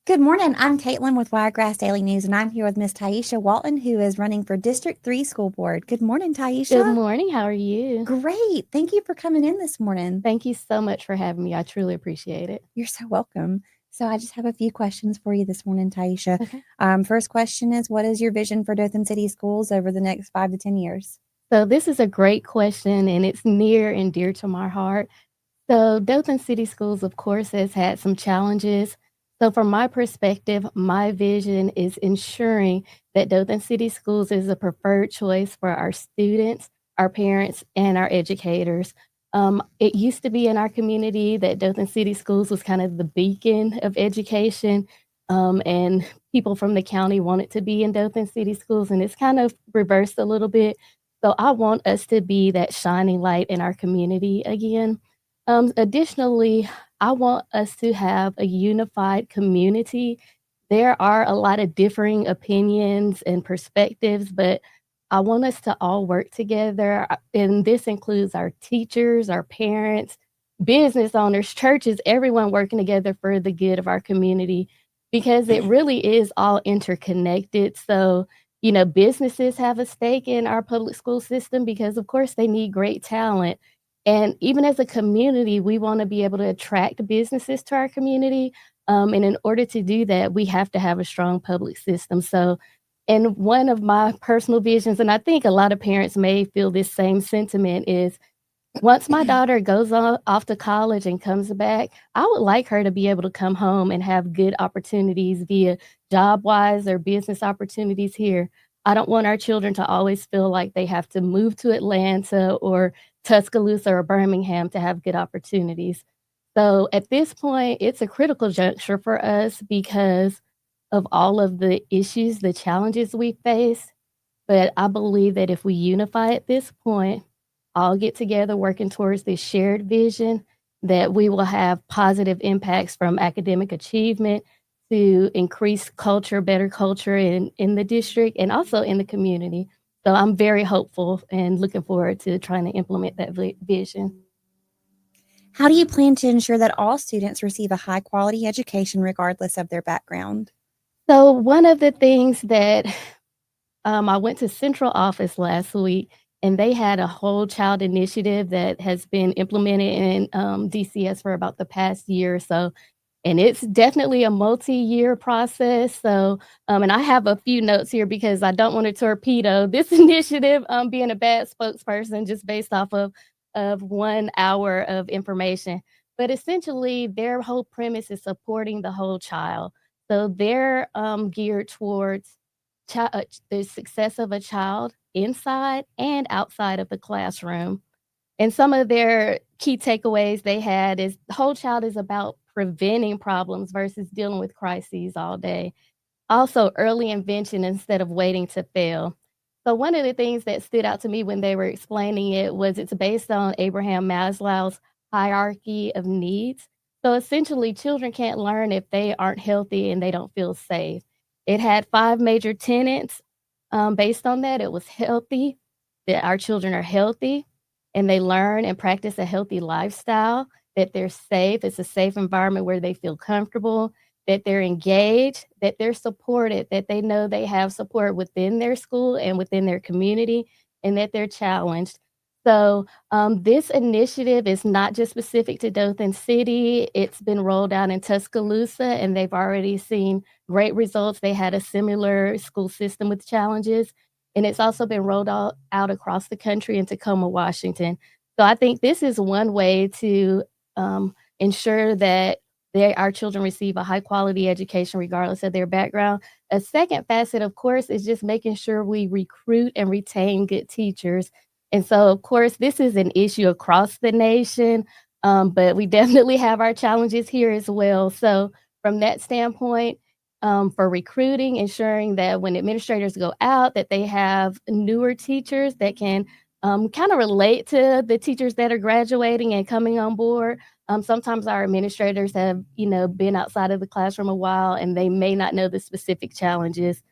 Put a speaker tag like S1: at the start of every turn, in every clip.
S1: Good morning. I'm Caitlin with Wiregrass Daily News, and I'm here with Miss Taiisha Walton, who is running for District 3 School Board. Good morning,
S2: Good
S1: Taiisha.
S2: morning. How are you?
S1: Great. Thank you for coming in this morning.
S2: Thank you so much for having me. I truly appreciate it.
S1: You're so welcome. So, I just have a few questions for you this morning, Taisha.
S2: Okay.
S1: First question is, what is your vision for Dothan City Schools over the next 5 to 10 years?
S2: So, this is a great question and it's near and dear to my heart. So, Dothan City Schools, of course, has had some challenges. So, from my perspective, my vision is ensuring that Dothan City Schools is a preferred choice for our students, our parents, and our educators. It used to be in our community that Dothan City Schools was kind of the beacon of education, and people from the county wanted to be in Dothan City Schools, and it's kind of reversed a little bit. So, I want us to be that shining light in our community again. Additionally, I want us to have a unified community. There are a lot of differing opinions and perspectives, but I want us to all work together. And this includes our teachers, our parents, business owners, churches, everyone working together for the good of our community because it really is all interconnected. So, businesses have a stake in our public school system because, of course, they need great talent. And even as a community, we want to be able to attract businesses to our community. And in order to do that, we have to have a strong public system. So, and one of my personal visions, and I think a lot of parents may feel this same sentiment, is once my daughter goes off to college and comes back, I would like her to be able to come home and have good opportunities via job wise or business opportunities here. I don't want our children to always feel like they have to move to Atlanta or Tuscaloosa or Birmingham to have good opportunities. So at this point, it's a critical juncture for us because of all of the issues, the challenges we face. But I believe that if we unify at this point, all get together working towards this shared vision, that we will have positive impacts from academic achievement to increase culture, better culture in the district and also in the community. So I'm very hopeful and looking forward to trying to implement that vision.
S1: How do you plan to ensure that all students receive a high quality education regardless of their background?
S2: So one of the things that I went to central office last week, and they had a whole child initiative that has been implemented in DCS for about the past year or so. And it's definitely a multi-year process. So, and I have a few notes here because I don't want to torpedo this initiative, being a bad spokesperson just based off of 1 hour of information. But essentially, their whole premise is supporting the whole child. So they're geared towards the success of a child inside and outside of the classroom. And some of their key takeaways they had is the whole child is about preventing problems versus dealing with crises all day. Also, early invention instead of waiting to fail. So, one of the things that stood out to me when they were explaining it was it's based on Abraham Maslow's hierarchy of needs. So, essentially, children can't learn if they aren't healthy and they don't feel safe. It had 5 major tenets based on that. It was healthy, that our children are healthy and they learn and practice a healthy lifestyle, that they're safe. It's a safe environment where they feel comfortable, that they're engaged, that they're supported, that they know they have support within their school and within their community, and that they're challenged. So, this initiative is not just specific to Dothan City. It's been rolled out in Tuscaloosa, and they've already seen great results. They had a similar school system with challenges, and it's also been rolled out across the country in Tacoma, Washington. So, I think this is one way to ensure that our children receive a high quality education regardless of their background. A second facet, of course, is just making sure we recruit and retain good teachers. And so, of course, this is an issue across the nation, but we definitely have our challenges here as well. So, from that standpoint, for recruiting, ensuring that when administrators go out, that they have newer teachers that can kind of relate to the teachers that are graduating and coming on board. Sometimes our administrators have, been outside of the classroom a while and they may not know the specific challenges.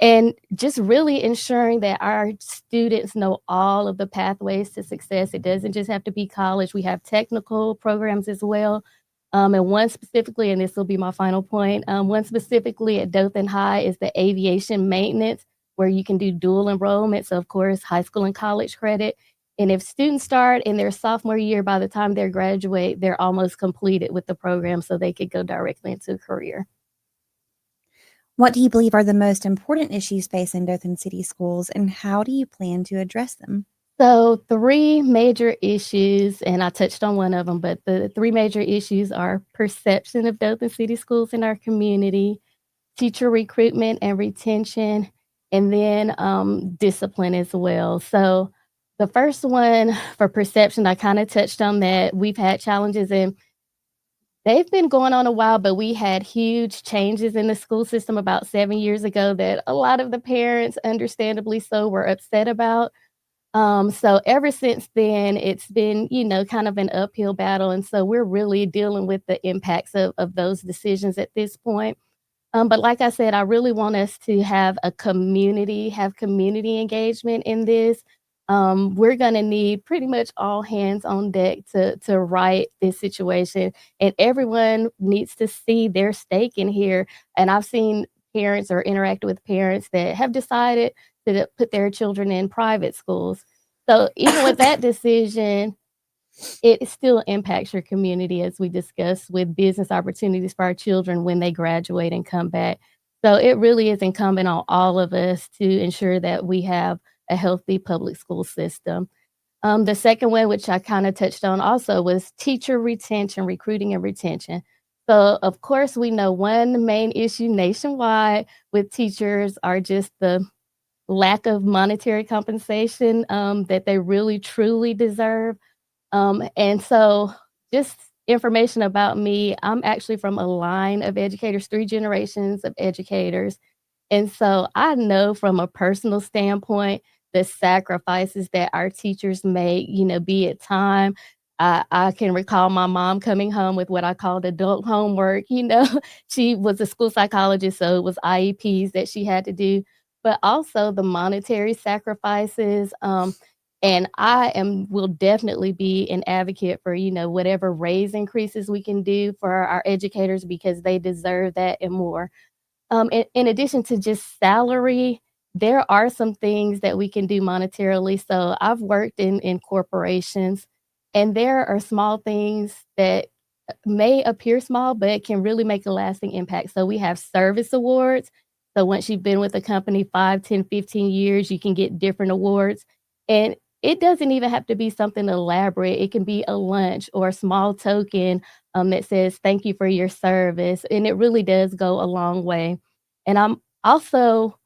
S2: And just really ensuring that our students know all of the pathways to success. It doesn't just have to be college. We have technical programs as well. And one specifically, and this will be my final point, one specifically at Dothan High is the aviation maintenance, where you can do dual enrollment. So, of course, high school and college credit. And if students start in their sophomore year, by the time they graduate, they're almost completed with the program so they could go directly into a career.
S1: What do you believe are the most important issues facing Dothan City schools, and how do you plan to address them?
S2: So, 3 major issues, and I touched on one of them, but the 3 major issues are perception of Dothan City schools in our community, teacher recruitment and retention, and then, discipline as well. So, the first one for perception, I kinda touched on that. We've had challenges, and they've been going on a while, but we had huge changes in the school system about 7 years ago that a lot of the parents, understandably so, were upset about. So ever since then, it's been, kind of an uphill battle, and so we're really dealing with the impacts of those decisions at this point. But like I said, I really want us to have community engagement in this. We're gonna need pretty much all hands on deck to right this situation, and everyone needs to see their stake in here. And I've seen parents or interacted with parents that have decided to put their children in private schools. So even with that decision, it still impacts your community, as we discussed, with business opportunities for our children when they graduate and come back. So it really is incumbent on all of us to ensure that we have a healthy public school system. The second one, which I kind of touched on also, was teacher retention, recruiting and retention. So, of course, we know one main issue nationwide with teachers are just the lack of monetary compensation that they really truly deserve. And so just information about me, I'm actually from a line of educators, 3 generations of educators. And so I know from a personal standpoint the sacrifices that our teachers make, be it time. I can recall my mom coming home with what I called adult homework. She was a school psychologist, so it was IEPs that she had to do, but also the monetary sacrifices. And will definitely be an advocate for, whatever raise increases we can do for our educators because they deserve that and more. In addition to just salary, there are some things that we can do monetarily. So I've worked in corporations, and there are small things that may appear small, but can really make a lasting impact. So we have service awards. So once you've been with a company 5, 10, 15 years, you can get different awards. And it doesn't even have to be something elaborate. It can be a lunch or a small token that says, "Thank you for your service." And it really does go a long way. And I'm also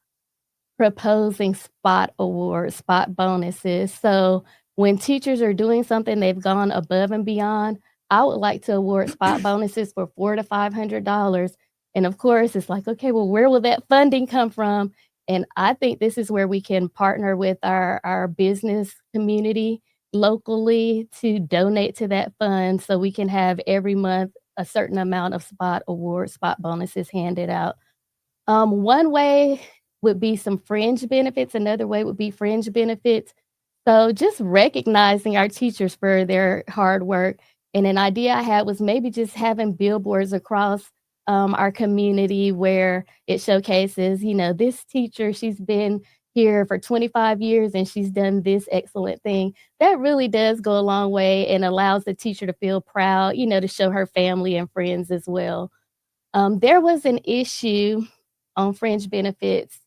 S2: proposing spot awards, spot bonuses. So when teachers are doing something they've gone above and beyond, I would like to award spot bonuses for $400 to $500. And of course, it's like, okay, well, where will that funding come from? And I think this is where we can partner with our business community locally to donate to that fund so we can have every month a certain amount of spot awards, spot bonuses handed out. One way would be some fringe benefits, another way would be fringe benefits. So just recognizing our teachers for their hard work. And an idea I had was maybe just having billboards across our community where it showcases, this teacher, she's been here for 25 years and she's done this excellent thing. That really does go a long way and allows the teacher to feel proud, to show her family and friends as well. There was an issue on fringe benefits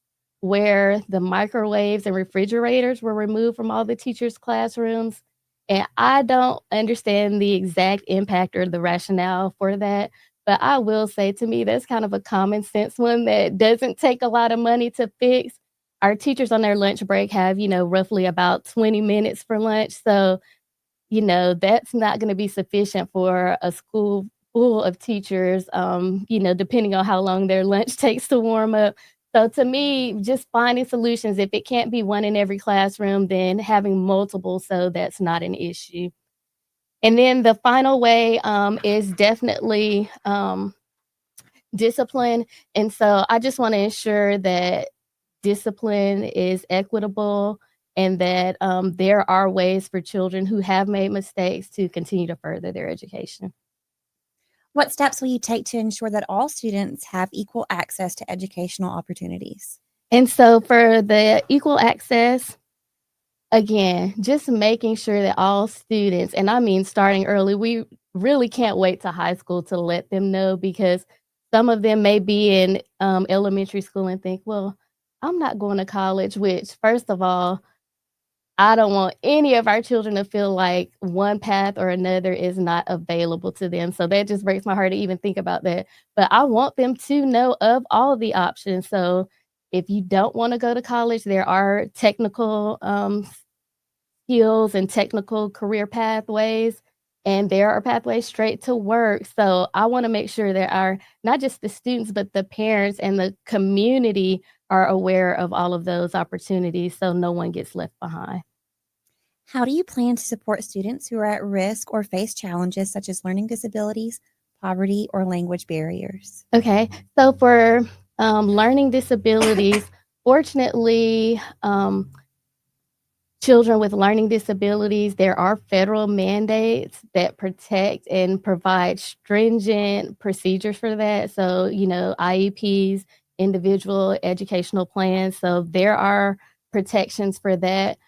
S2: where the microwaves and refrigerators were removed from all the teachers' classrooms. And I don't understand the exact impact or the rationale for that. But I will say, to me, that's kind of a common sense one that doesn't take a lot of money to fix. Our teachers on their lunch break have, roughly about 20 minutes for lunch. So that's not gonna be sufficient for a school full of teachers, depending on how long their lunch takes to warm up. So to me, just finding solutions, if it can't be one in every classroom, then having multiple so that's not an issue. And then the final way, is definitely, discipline, and so I just wanna ensure that discipline is equitable and that there are ways for children who have made mistakes to continue to further their education.
S1: What steps will you take to ensure that all students have equal access to educational opportunities?
S2: And so for the equal access, again, just making sure that all students, and I mean starting early, we really can't wait to high school to let them know because some of them may be in elementary school and think, well, I'm not going to college, which, first of all, I don't want any of our children to feel like one path or another is not available to them. So that just breaks my heart to even think about that. But I want them to know of all of the options. So if you don't want to go to college, there are technical skills and technical career pathways, and there are pathways straight to work. So I want to make sure that our not just the students, but the parents and the community are aware of all of those opportunities so no one gets left behind.
S1: How do you plan to support students who are at risk or face challenges such as learning disabilities, poverty, or language barriers?
S2: Okay, so for learning disabilities, fortunately, children with learning disabilities, there are federal mandates that protect and provide stringent procedures for that. So, IEPs, individual educational plans. So, there are protections for that.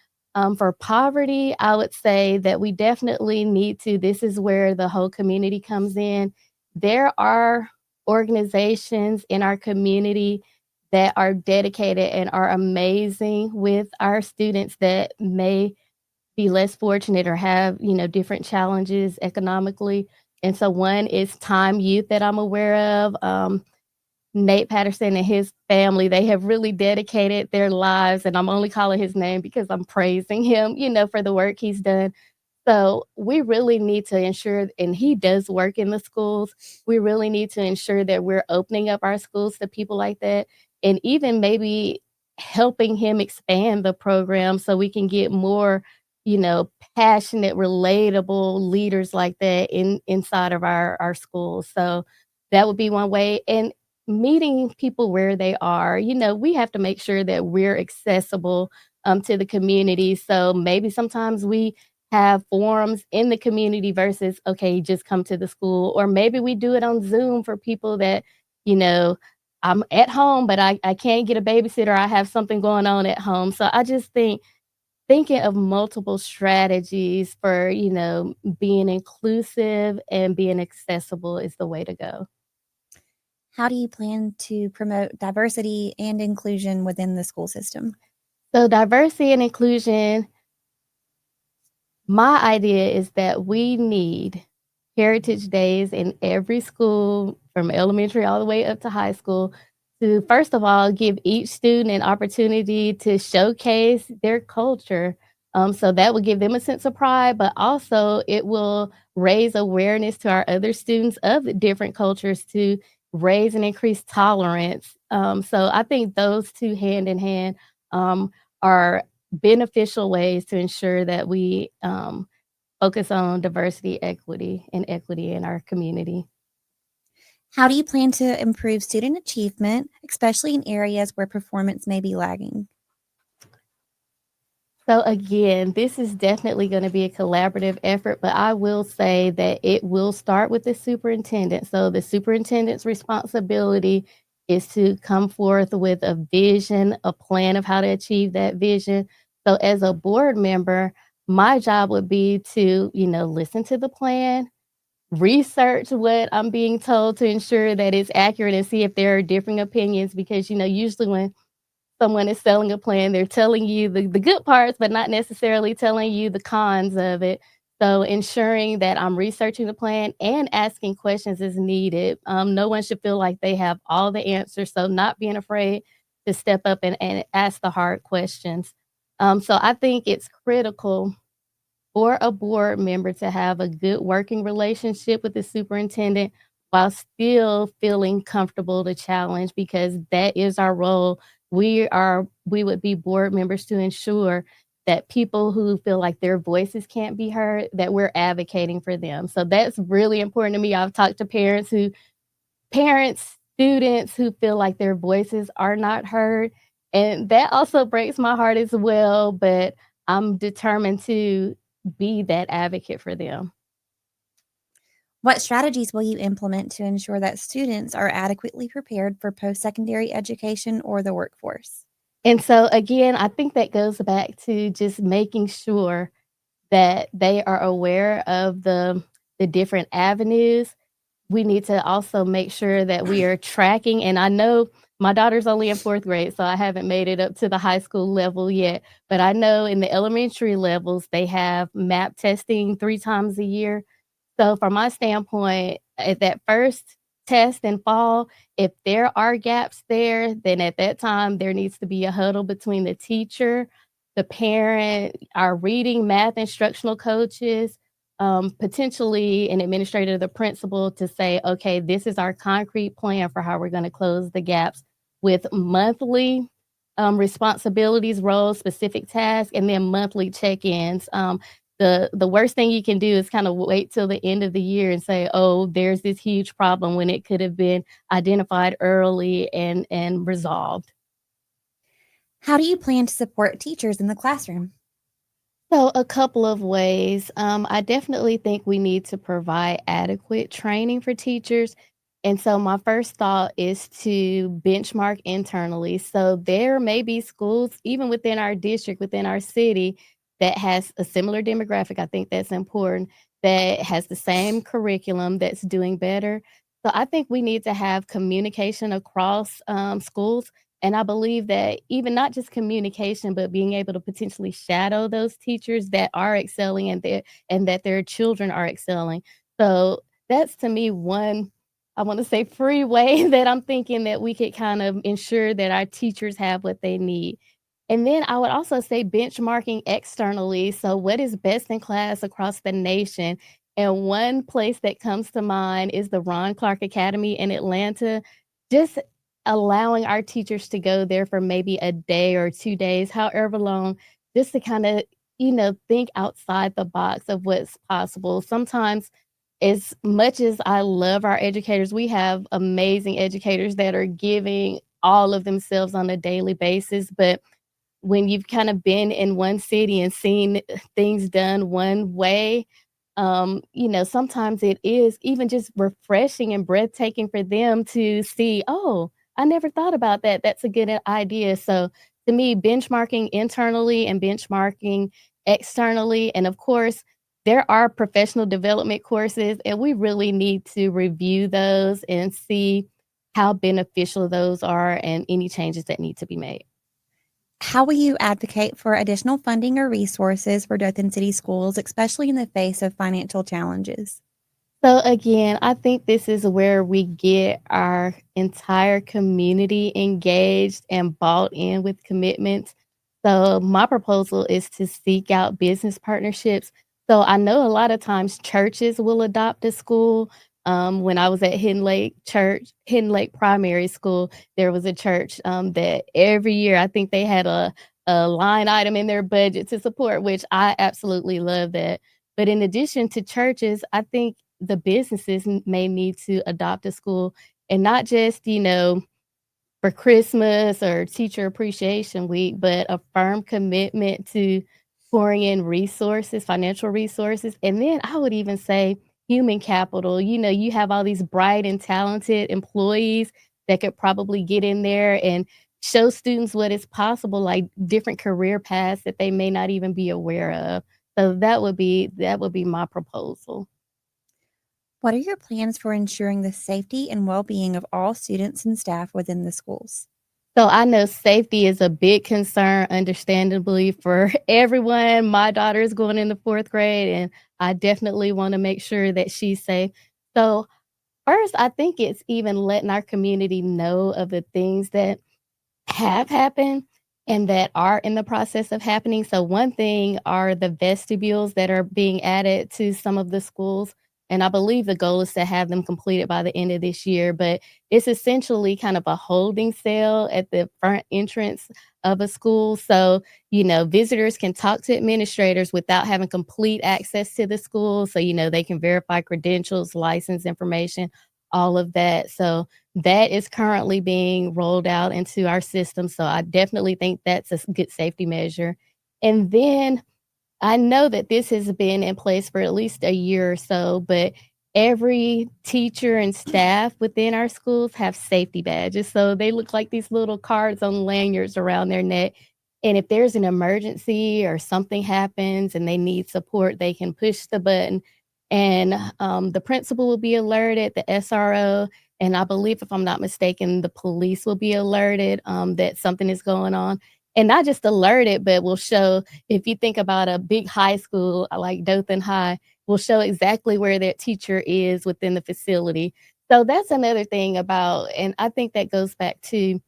S2: For poverty, I would say that we definitely need to, this is where the whole community comes in. There are organizations in our community that are dedicated and are amazing with our students that may be less fortunate or have, different challenges economically. And so one is Time Youth that I'm aware of. Nate Patterson and his family, they have really dedicated their lives, and I'm only calling his name because I'm praising him, for the work he's done. So we really need to ensure, and he does work in the schools. We really need to ensure that we're opening up our schools to people like that, and even maybe helping him expand the program so we can get more, passionate, relatable leaders like that inside of our schools. So that would be one way. And meeting people where they are, we have to make sure that we're accessible to the community. So maybe sometimes we have forums in the community versus, okay, just come to the school. Or maybe we do it on Zoom for people that, you know, I'm at home, but I can't get a babysitter. I have something going on at home. So I just think thinking of multiple strategies for, being inclusive and being accessible is the way to go.
S1: How do you plan to promote diversity and inclusion within the school system?
S2: So diversity and inclusion, my idea is that we need heritage days in every school from elementary all the way up to high school to, first of all, give each student an opportunity to showcase their culture. So that will give them a sense of pride, but also it will raise awareness to our other students of the different cultures to raise and increase tolerance. So I think those two hand in hand are beneficial ways to ensure that we focus on diversity, equity, and equity in our community.
S1: How do you plan to improve student achievement, especially in areas where performance may be lagging?
S2: So again, this is definitely going to be a collaborative effort, but I will say that it will start with the superintendent. So the superintendent's responsibility is to come forth with a vision, a plan of how to achieve that vision. So as a board member, my job would be to, listen to the plan, research what I'm being told to ensure that it's accurate and see if there are differing opinions because, usually when someone is selling a plan, they're telling you the good parts, but not necessarily telling you the cons of it. So ensuring that I'm researching the plan and asking questions as needed. No one should feel like they have all the answers. So not being afraid to step up and ask the hard questions. So I think it's critical for a board member to have a good working relationship with the superintendent while still feeling comfortable to challenge because that is our role. We would be board members to ensure that people who feel like their voices can't be heard, that we're advocating for them. So that's really important to me. I've talked to parents, students who feel like their voices are not heard. And that also breaks my heart as well, but I'm determined to be that advocate for them.
S1: What strategies will you implement to ensure that students are adequately prepared for post secondary education or the workforce?
S2: And so, again, I think that goes back to just making sure that they are aware of the different avenues. We need to also make sure that we are tracking, and I know my daughter's only in 4th grade, so I haven't made it up to the high school level yet, but I know in the elementary levels, they have MAP testing 3 times a year. So from my standpoint, at that first test in fall, if there are gaps there, then at that time, there needs to be a huddle between the teacher, the parent, our reading, math instructional coaches, potentially an administrator, the principal, to say, okay, this is our concrete plan for how we're going to close the gaps with monthly responsibilities, roles, specific tasks, and then monthly check-ins. The worst thing you can do is kind of wait till the end of the year and say, "Oh, there's this huge problem," when it could have been identified early and resolved.
S1: How do you plan to support teachers in the classroom?
S2: So, a couple of ways. I definitely think we need to provide adequate training for teachers. And so, my first thought is to benchmark internally. So, there may be schools, even within our district, within our city, that has a similar demographic. I think that's important, that has the same curriculum that's doing better. So, I think we need to have communication across schools, and I believe that even not just communication, but being able to potentially shadow those teachers that are excelling and that their children are excelling. So that's to me one, I want to say, free way that I'm thinking that we could kind of ensure that our teachers have what they need. And then I would also say benchmarking externally. So what is best in class across the nation? And one place that comes to mind is the Ron Clark Academy in Atlanta. Just allowing our teachers to go there for maybe a day or 2 days, however long, just to kinda, think outside the box of what's possible. Sometimes, as much as I love our educators, we have amazing educators that are giving all of themselves on a daily basis, but when you've kind of been in one city and seen things done one way, sometimes it is even just refreshing and breathtaking for them to see, "Oh, I never thought about that. That's a good idea." So, to me, benchmarking internally and benchmarking externally, and of course, there are professional development courses, and we really need to review those and see how beneficial those are and any changes that need to be made.
S1: How will you advocate for additional funding or resources for Dothan City schools, especially in the face of financial challenges?
S2: So again, I think this is where we get our entire community engaged and bought in with commitments. So my proposal is to seek out business partnerships. So I know a lot of times churches will adopt a school. When I was at Hidden Lake Primary School, there was a church that every year I think they had a line item in their budget to support, which I absolutely love that. But in addition to churches, I think the businesses may need to adopt a school, and not just, for Christmas or Teacher Appreciation Week, but a firm commitment to pouring in resources, financial resources, and then I would even say human capital. You have all these bright and talented employees that could probably get in there and show students what is possible, like different career paths that they may not even be aware of. So that would be my proposal.
S1: What are your plans for ensuring the safety and well being of all students and staff within the schools?
S2: So I know safety is a big concern, understandably, for everyone. My daughter is going into 4th grade, and I definitely wanna make sure that she's safe. So, first, I think it's even letting our community know of the things that have happened and that are in the process of happening. So one thing are the vestibules that are being added to some of the schools, and I believe the goal is to have them completed by the end of this year, but it's essentially kind of a holding cell at the front entrance of a school. So, visitors can talk to administrators without having complete access to the school. So, they can verify credentials, license information, all of that. So that is currently being rolled out into our system, so I definitely think that's a good safety measure. And then I know that this has been in place for at least a year or so, but every teacher and staff within our schools have safety badges. So they look like these little cards on lanyards around their neck. And if there's an emergency or something happens and they need support, they can push the button and the principal will be alerted, the SRO, and I believe, if I'm not mistaken, the police will be alerted that something is going on. And not just alerted, but will show, if you think about a big high school like Dothan High, will show exactly where that teacher is within the facility. So that's another thing about, and I think that goes back to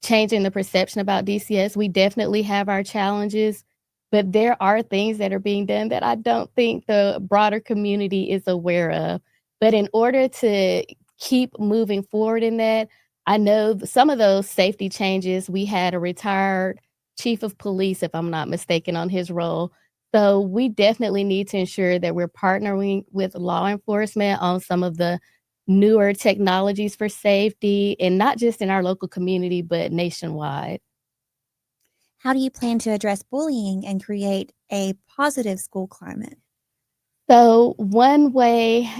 S2: changing the perception about DCS. We definitely have our challenges, but there are things that are being done that I don't think the broader community is aware of. But in order to keep moving forward in that, I know some of those safety changes, we had a retired chief of police, if I'm not mistaken, on his role. So we definitely need to ensure that we're partnering with law enforcement on some of the newer technologies for safety, and not just in our local community, but nationwide.
S1: How do you plan to address bullying and create a positive school climate?
S2: So, one way,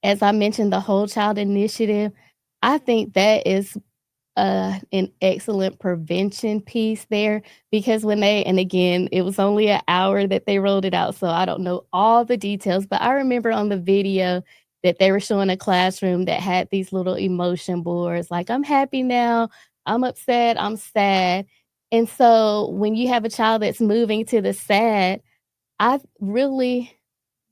S2: as I mentioned, the Whole Child Initiative, I think that is an excellent prevention piece there, because when they, and again, it was only an hour that they rolled it out, so I don't know all the details, but I remember on the video that they were showing a classroom that had these little emotion boards, like, "I'm happy now, I'm upset, I'm sad." And so when you have a child that's moving to the sad, I really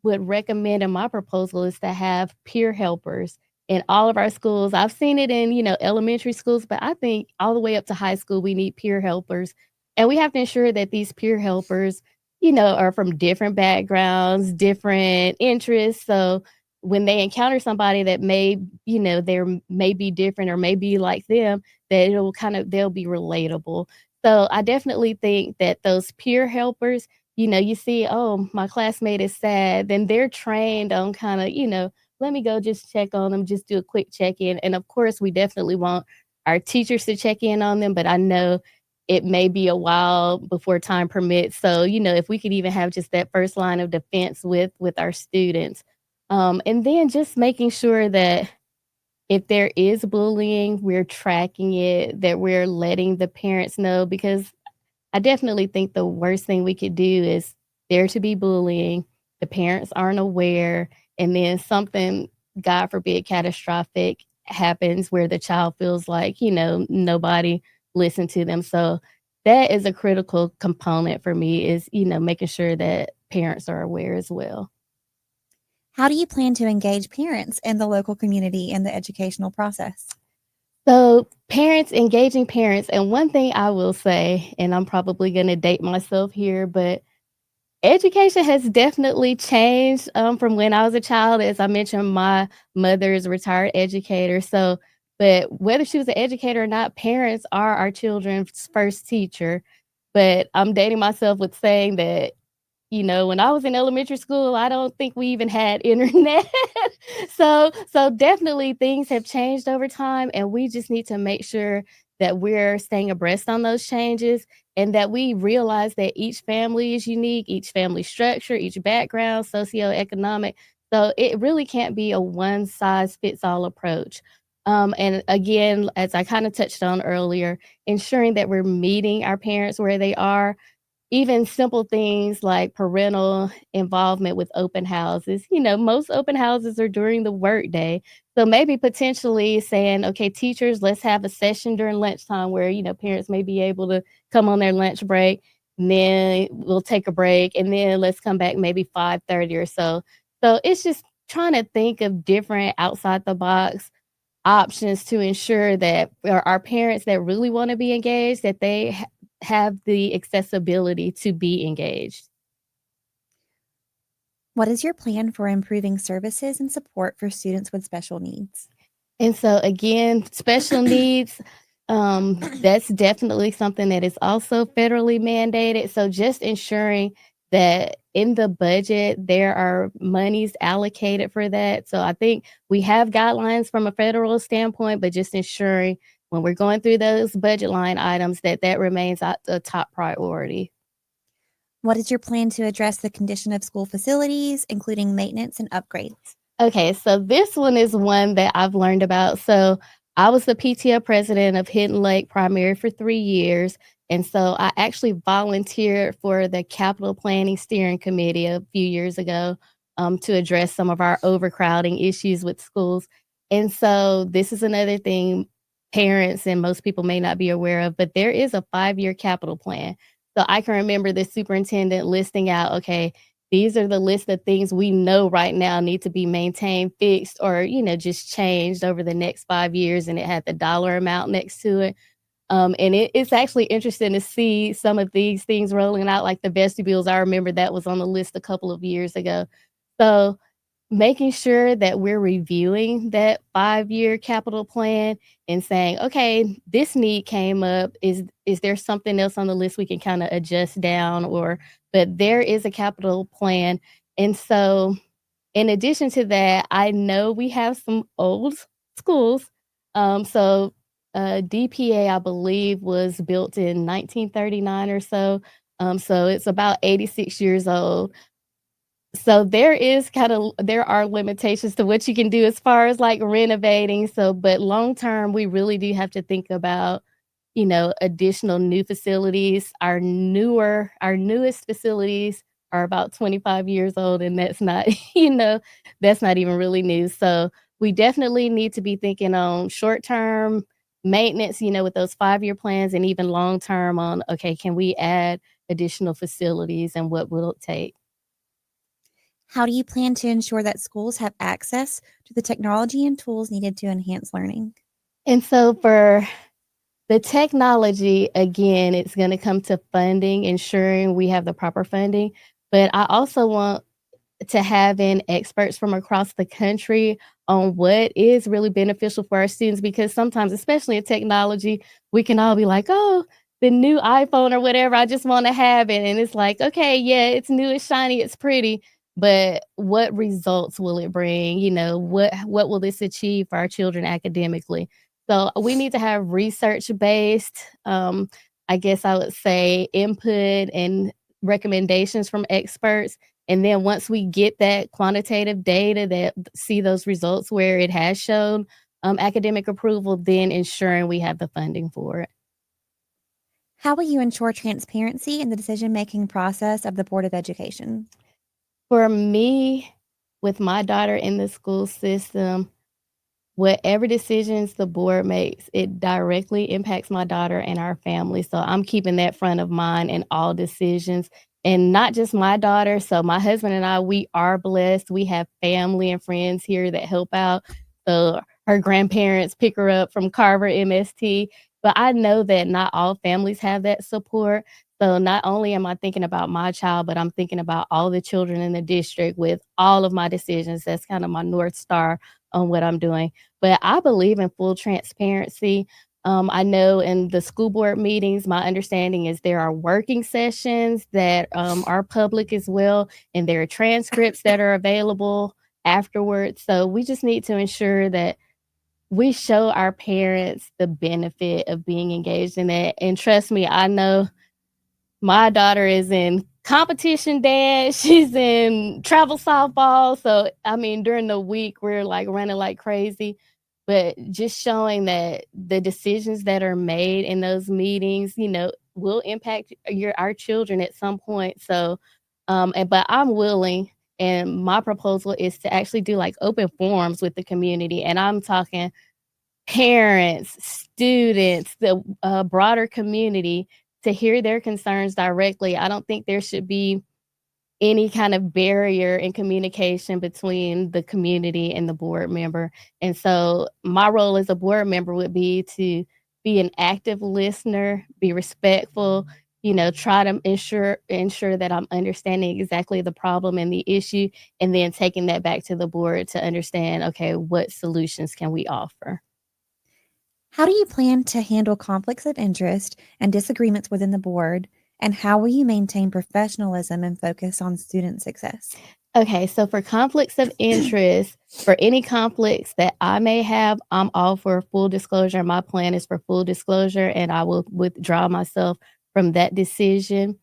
S2: would recommend, in my proposal, is to have peer helpers in all of our schools. I've seen it in, elementary schools, but I think all the way up to high school, we need peer helpers. And we have to ensure that these peer helpers, are from different backgrounds, different interests. So when they encounter somebody that may, they're may be different or may be like them, that they'll be relatable. So I definitely think that those peer helpers, you see, "Oh, my classmate is sad," then they're trained on kinda, "Let me go just check on them, just do a quick check-in," and of course, we definitely want our teachers to check in on them, but I know it may be a while before time permits, so, if we could even have just that first line of defense with our students. And then just making sure that if there is bullying, we're tracking it, that we're letting the parents know, because I definitely think the worst thing we could do is there to be bullying, the parents aren't aware, and then something, God forbid, catastrophic happens where the child feels like, nobody listened to them. So that is a critical component for me, is, making sure that parents are aware as well.
S1: How do you plan to engage parents and the local community in the educational process?
S2: So, parents, engaging parents, and one thing I will say, and I'm probably gonna date myself here, but education has definitely changed, from when I was a child. As I mentioned, my mother is a retired educator, so, but whether she was an educator or not, parents are our children's first teacher. But I'm dating myself with saying that, when I was in elementary school, I don't think we even had internet. So definitely things have changed over time, and we just need to make sure that we're staying abreast on those changes, and that we realize that each family is unique, each family structure, each background, socioeconomic. So it really can't be a one size fits all approach. And again, as I kind of touched on earlier, ensuring that we're meeting our parents where they are, even simple things like parental involvement with open houses. Most open houses are during the workday. So maybe potentially saying, "Okay, teachers, let's have a session during lunchtime where, parents may be able to come on their lunch break, and then we'll take a break, and then let's come back maybe 5:30 or so." So it's just trying to think of different outside the box options to ensure that our parents that really wanna be engaged, that they have the accessibility to be engaged.
S1: What is your plan for improving services and support for students with special needs?
S2: And so, again, special needs, that's definitely something that is also federally mandated, so just ensuring that in the budget, there are monies allocated for that. So I think we have guidelines from a federal standpoint, but just ensuring when we're going through those budget line items that that remains a top priority.
S1: What is your plan to address the condition of school facilities, including maintenance and upgrades?
S2: Okay, so this one is one that I've learned about. So I was the PTO president of Hidden Lake Primary for 3 years, and so I actually volunteered for the capital planning steering committee a few years ago, to address some of our overcrowding issues with schools. And so this is another thing parents and most people may not be aware of, but there is a 5-year capital plan. So I can remember the superintendent listing out, okay, these are the list of things we know right now need to be maintained, fixed, or, just changed over the next 5 years, and it had the dollar amount next to it. And it's actually interesting to see some of these things rolling out, like the vestibules. I remember that was on the list a couple of years ago. So making sure that we're reviewing that 5-year capital plan and saying, "Okay, this need came up. Is there something else on the list we can kinda adjust down?" Or but there is a capital plan, and so, in addition to that, I know we have some old schools. DPA, I believe, was built in 1939 or so, so it's about 86 years old. So there are limitations to what you can do as far as, like, renovating, but long term, we really do have to think about, additional new facilities. Our newest facilities are about 25 years old, and that's not, that's not even really new. So, we definitely need to be thinking on short-term maintenance, with those 5-year plans and even long term on, okay, can we add additional facilities and what will it take?
S1: How do you plan to ensure that schools have access to the technology and tools needed to enhance learning?
S2: And so for the technology, again, it's gonna come to funding, ensuring we have the proper funding, but I also want to having experts from across the country on what is really beneficial for our students because sometimes, especially in technology, we can all be like, "Oh, the new iPhone or whatever, I just wanna have it," and it's like, "Okay, yeah, it's new, it's shiny, it's pretty, but what results will it bring?" What will this achieve for our children academically? So, we need to have research-based, I guess I would say, input and recommendations from experts, and then once we get that quantitative data that see those results where it has shown, academic approval, then ensuring we have the funding for it.
S1: How will you ensure transparency in the decision-making process of the Board of Education?
S2: For me, with my daughter in the school system, whatever decisions the board makes, it directly impacts my daughter and our family, so I'm keeping that front of mind in all decisions, and not just my daughter, so my husband and I, we are blessed, we have family and friends here that help out, so her grandparents pick her up from Carver MST, but I know that not all families have that support, so not only am I thinking about my child, but I'm thinking about all the children in the district with all of my decisions, that's kind of my North Star on what I'm doing. But I believe in full transparency. I know in the school board meetings, my understanding is there are working sessions that are public as well, and there are transcripts that are available afterwards. So we just need to ensure that we show our parents the benefit of being engaged in that. And trust me, I know my daughter is in competition dance, she's in travel softball, so, I mean, during the week, we're, like, running like crazy, but just showing that the decisions that are made in those meetings, will impact our children at some point, so, but I'm willing, and my proposal is to actually do, like, open forums with the community, and I'm talking parents, students, the, broader community to hear their concerns directly. I don't think there should be any kind of barrier in communication between the community and the board member. And so my role as a board member would be to be an active listener, be respectful, try to ensure that I'm understanding exactly the problem and the issue, and then taking that back to the board to understand, okay, what solutions can we offer?
S1: How do you plan to handle conflicts of interest and disagreements within the board? And how will you maintain professionalism and focus on student success?
S2: Okay, so for conflicts of interest, for any conflicts that I may have, I'm all for full disclosure. My plan is for full disclosure, and I will withdraw myself from that decision.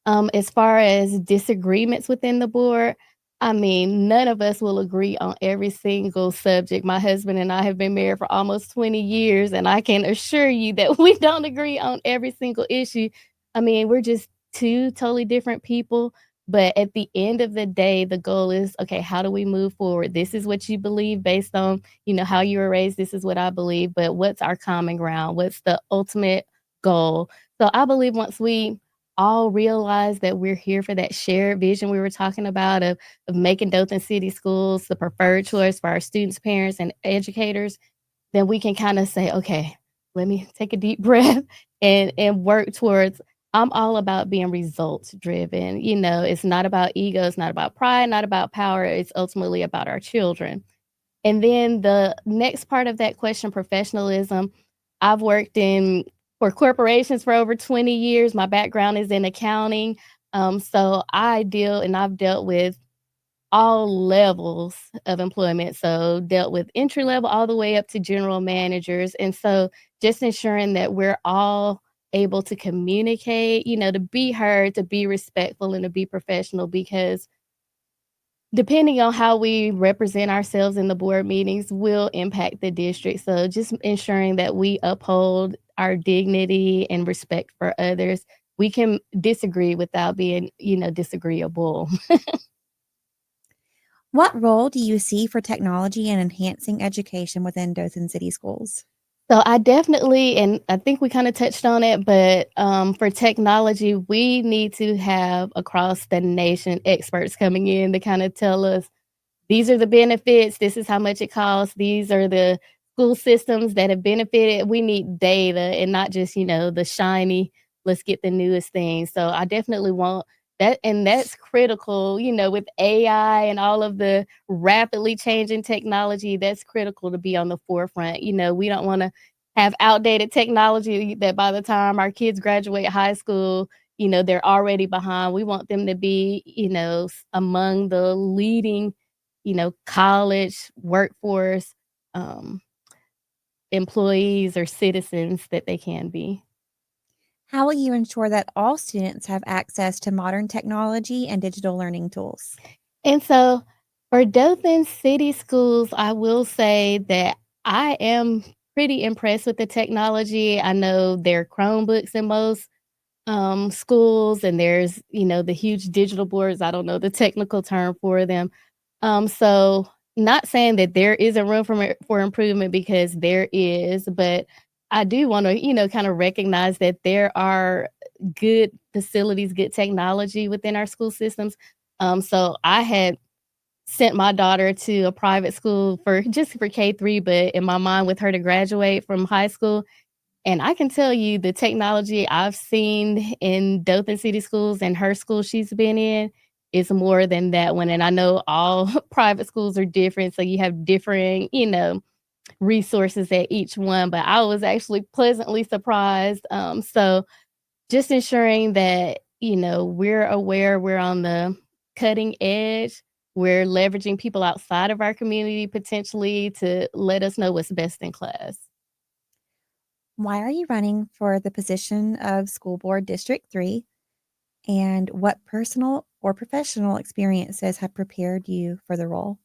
S2: As far as disagreements within the board, I mean, none of us will agree on every single subject. My husband and I have been married for almost 20 years, and I can assure you that we don't agree on every single issue. I mean, we're just 2 totally different people, but at the end of the day, the goal is, okay, how do we move forward? This is what you believe based on, how you were raised. This is what I believe, but what's our common ground? What's the ultimate goal? So I believe once we all realize that we're here for that shared vision we were talking about of making Dothan City Schools the preferred choice for our students, parents, and educators, then we can kinda say, "Okay, let me take a deep breath and work towards." I'm all about being results driven, it's not about ego, it's not about pride, not about power, it's ultimately about our children. And then the next part of that question, professionalism, I've worked in for corporations for over 20 years. My background is in accounting. So I've dealt with all levels of employment. So dealt with entry level all the way up to general managers. And so just ensuring that we're all able to communicate, to be heard, to be respectful, and to be professional because depending on how we represent ourselves in the board meetings will impact the district. So just ensuring that we uphold our dignity and respect for others. We can disagree without being, disagreeable.
S1: What role do you see for technology in enhancing education within Dothan City Schools?
S2: So I definitely, and I think we kind of touched on it, but for technology, we need to have across the nation experts coming in to kind of tell us these are the benefits, this is how much it costs, these are the school systems that have benefited. We need data and not just, the shiny, let's get the newest thing. So I definitely want that, and that's critical, with AI and all of the rapidly changing technology, that's critical to be on the forefront. We don't wanna have outdated technology that by the time our kids graduate high school, they're already behind. We want them to be, among the leading college, workforce, um, employees or citizens that they can be.
S1: How will you ensure that all students have access to modern technology and digital learning tools?
S2: And so for Dothan City Schools, I will say that I am pretty impressed with the technology. I know there are Chromebooks in most schools, and there's, the huge digital boards. I don't know the technical term for them. So not saying that there isn't room for improvement because there is, but I do want to, kind of recognize that there are good facilities, good technology within our school systems. So I had sent my daughter to a private school for just for K-3, but in my mind with her to graduate from high school, and I can tell you the technology I've seen in Dothan City Schools and her school she's been in is more than that one, and I know all private schools are different, so you have differing, resources at each one, but I was actually pleasantly surprised, so just ensuring that, we're aware we're on the cutting edge, we're leveraging people outside of our community potentially to let us know what's best in class.
S1: Why are you running for the position of School Board District 3? And what personal or professional experiences have prepared you for the role?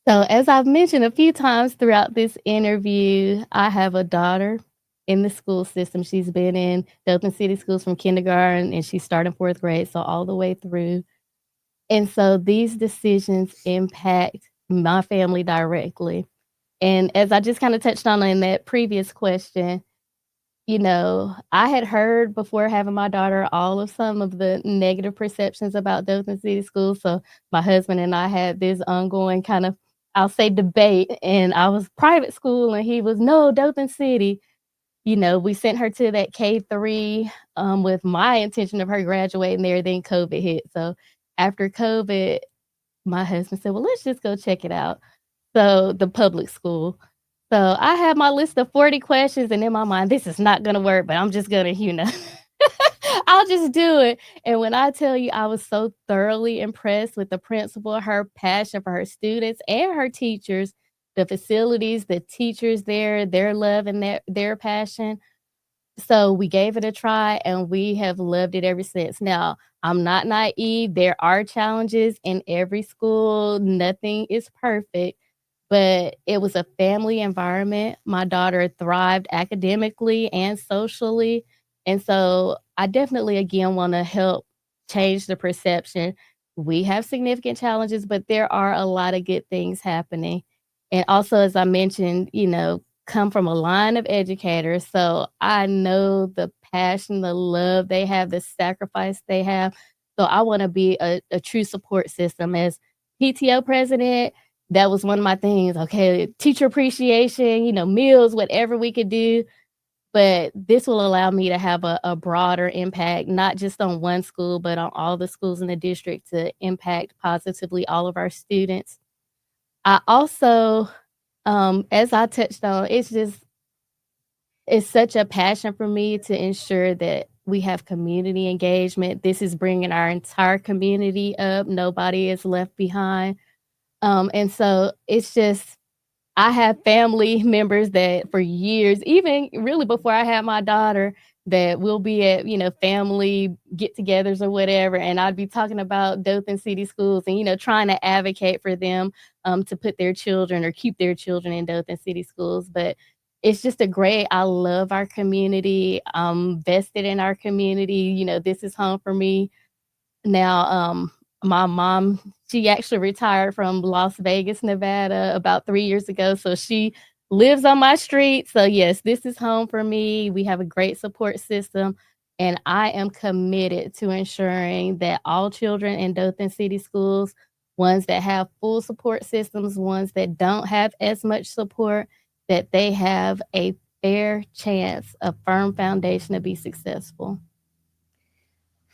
S2: So, as I've mentioned a few times throughout this interview, I have a daughter in the school system. She's been in Dothan City Schools from kindergarten and she's starting 4th grade, so all the way through. And so these decisions impact my family directly. And as I just kind of touched on in that previous question, I had heard before having my daughter all of some of the negative perceptions about Dothan City Schools. So my husband and I had this ongoing kind of, I'll say, debate. And I was private school and he was, no, Dothan City. We sent her to that K-3 with my intention of her graduating there. Then COVID hit. So after COVID, my husband said, well, let's just go check it out. So the public school. So I had my list of 40 questions, and in my mind, this is not gonna work, but I'm just gonna, I'll just do it. And when I tell you I was so thoroughly impressed with the principal, her passion for her students and her teachers, the facilities, the teachers there, their love and their passion. So we gave it a try and we have loved it ever since. Now, I'm not naive. There are challenges in every school. Nothing is perfect, but it was a family environment. My daughter thrived academically and socially. And so I definitely, again, want to help change the perception. We have significant challenges, but there are a lot of good things happening. And also, as I mentioned, come from a line of educators. So I know the passion, the love they have, the sacrifice they have. So I want to be a true support system. As PTO president, that was one of my things. Okay, teacher appreciation, meals, whatever we could do. But this will allow me to have a broader impact, not just on one school, but on all the schools in the district to impact positively all of our students. I also, as I touched on, it's such a passion for me to ensure that we have community engagement. This is bringing our entire community up. Nobody is left behind. And so it's just I have family members that for years, even really before I had my daughter, that will be at, family get-togethers or whatever, and I'd be talking about Dothan City Schools and, trying to advocate for them, to put their children or keep their children in Dothan City Schools, but it's just I love our community, I'm vested in our community, this is home for me. Now, my mom, she actually retired from Las Vegas, Nevada about 3 years ago, so she lives on my street. So, yes, this is home for me. We have a great support system, and I am committed to ensuring that all children in Dothan City Schools, ones that have full support systems, ones that don't have as much support, that they have a fair chance, a firm foundation to be successful.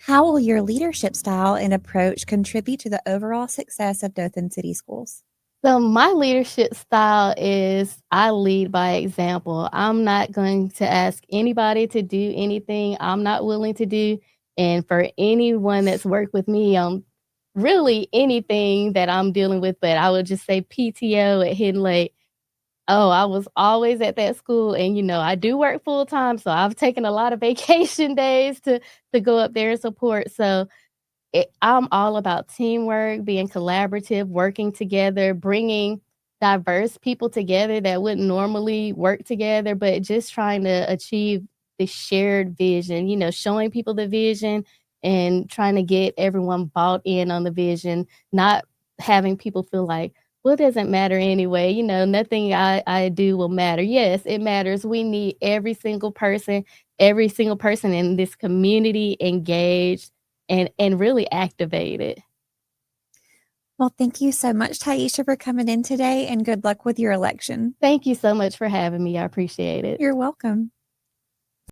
S1: How will your leadership style and approach contribute to the overall success of Dothan City Schools?
S2: So my leadership style is I lead by example. I'm not going to ask anybody to do anything I'm not willing to do. And for anyone that's worked with me on really anything that I'm dealing with, but I would just say PTO at Hidden Lake. Oh, I was always at that school and I do work full time. So I've taken a lot of vacation days to go up there and support. So I'm all about teamwork, being collaborative, working together, bringing diverse people together that wouldn't normally work together, but just trying to achieve the shared vision, showing people the vision and trying to get everyone bought in on the vision, not having people feel like, well, it doesn't matter anyway. Nothing I do will matter. Yes, it matters. We need every single person in this community engaged and really activate it.
S1: Well, thank you so much, Taiisha, for coming in today, and good luck with your election.
S2: Thank you so much for having me. I appreciate it.
S1: You're welcome.